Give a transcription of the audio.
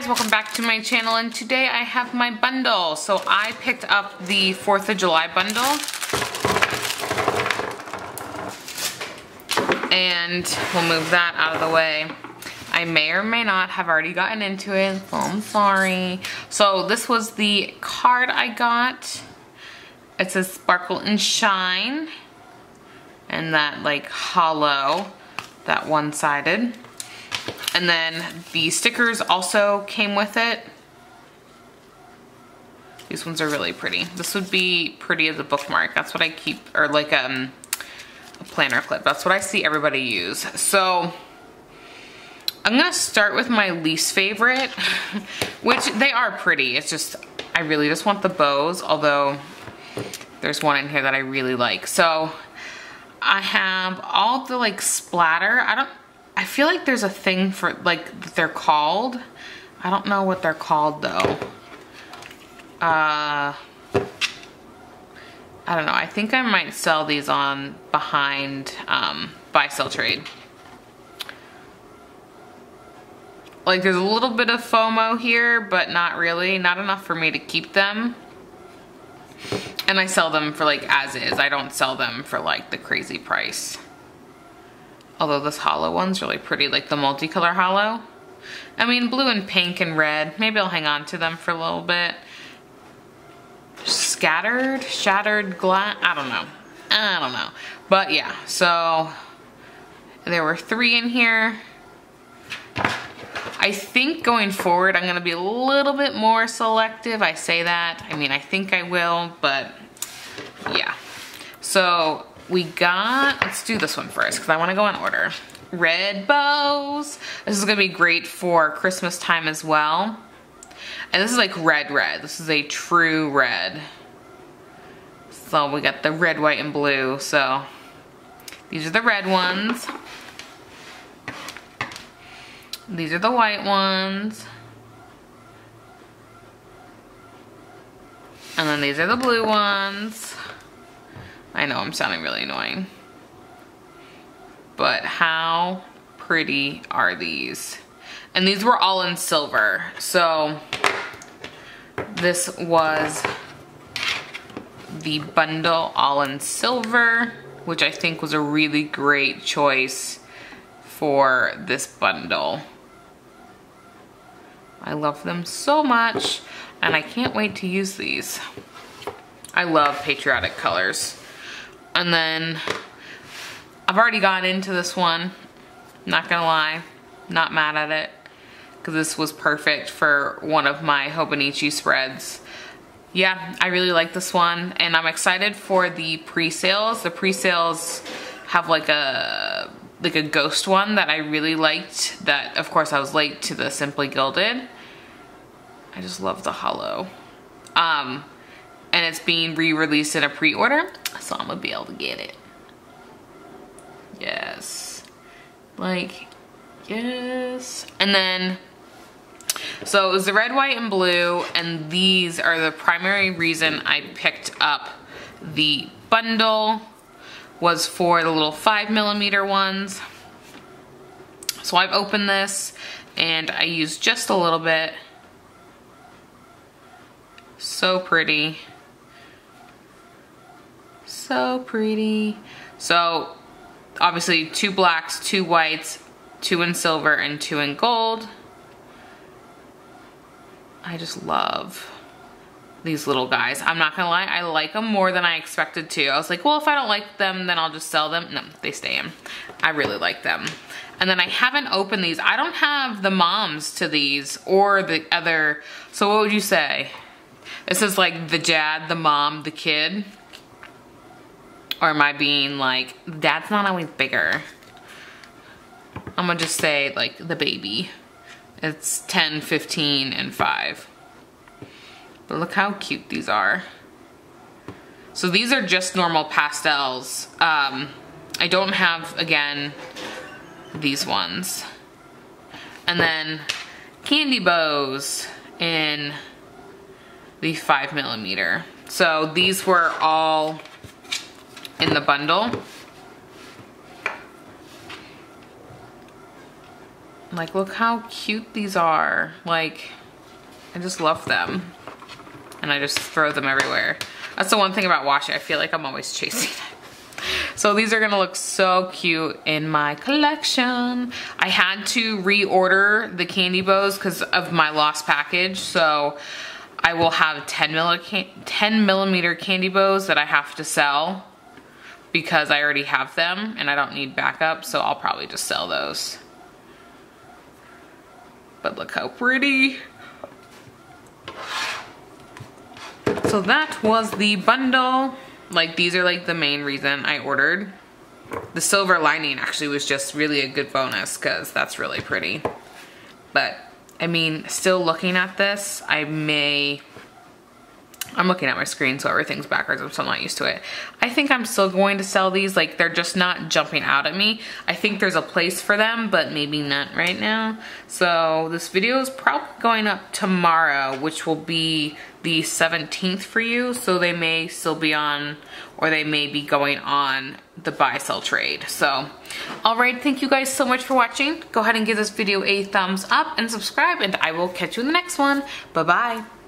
guys, welcome back to my channel, and today I have my bundle. So I picked up the 4th of July bundle. And we'll move that out of the way. I may or may not have already gotten into it, so I'm sorry. So this was the card I got. It says Sparkle and Shine. And that like hollow, that one-sided. And then the stickers also came with it. These ones are really pretty. This would be pretty as a bookmark. That's what I keep, or like a planner clip. That's what I see everybody use. So I'm gonna start with my least favorite, which they are pretty. It's just, I really just want the bows, although there's one in here that I really like. So I have all the like splatter. I feel like there's a thing for like they're called. I don't know what they're called though. I don't know. I think I might sell these on behind buy sell trade. Like there's a little bit of FOMO here, but not really. Not enough for me to keep them. And I sell them for like as is. I don't sell them for like the crazy price. Although this hollow one's really pretty, like the multicolor hollow. I mean, blue and pink and red. Maybe I'll hang on to them for a little bit. Shattered glass. I don't know. But yeah, so there were 3 in here. I think going forward, I'm gonna be a little bit more selective. I say that. I mean, I think I will, but yeah. So we got, let's do this one first because I want to go in order. Red bows. This is gonna be great for Christmas time as well. And this is like red. This is a true red. So we got the red, white, and blue. So these are the red ones. These are the white ones. And then these are the blue ones. I know I'm sounding really annoying. But how pretty are these? And these were all in silver. So this was the bundle all in silver, which I think was a really great choice for this bundle. I love them so much, and I can't wait to use these. I love Patriotic colors. And then I've already got into this one, not gonna lie, not mad at it, because this was perfect for one of my Hobonichi spreads. Yeah, I really like this one, and I'm excited for the pre-sales. The pre-sales have like a ghost one that I really liked, that of course I was late to the Simply Gilded. I just love the hollow. And it's being re-released in a pre-order, so I'm gonna be able to get it. Yes. Like, yes. And then, so it was the red, white, and blue, and these are the primary reason I picked up the bundle, was for the little 5mm ones. So I've opened this, and I used just a little bit. So pretty. So pretty. So obviously 2 blacks, 2 whites, 2 in silver, and 2 in gold. I just love these little guys. I'm not gonna lie, I like them more than I expected to. I was like, well, if I don't like them, then I'll just sell them. No, they stay in. I really like them. And then I haven't opened these. I don't have the moms to these or the other. So what would you say? This is like the dad, the mom, the kid. Or am I being like, dad's not always bigger. I'm gonna just say like the baby. It's 10, 15, and 5. But look how cute these are. So these are just normal pastels. I don't have, again, these ones. And then candy bows in the 5mm. So these were all in the bundle. Like, look how cute these are. Like, I just love them. And I just throw them everywhere. That's the one thing about washi. I feel like I'm always chasing it. So these are gonna look so cute in my collection. I had to reorder the candy bows because of my lost package. So I will have 10 millimeter candy bows that I have to sell because I already have them and I don't need backup. So I'll probably just sell those. But look how pretty. So that was the bundle. Like, these are like the main reason I ordered. The silver lining actually was just really a good bonus because that's really pretty. But I mean, still looking at this, I'm looking at my screen so everything's backwards. I'm still not used to it. I think I'm still going to sell these. Like, they're just not jumping out at me. I think there's a place for them, but maybe not right now. So this video is probably going up tomorrow, which will be the 17th for you. So they may still be on, or they may be going on the buy sell trade. So, all right, thank you guys so much for watching. Go ahead and give this video a thumbs up and subscribe, and I will catch you in the next one. Bye-bye.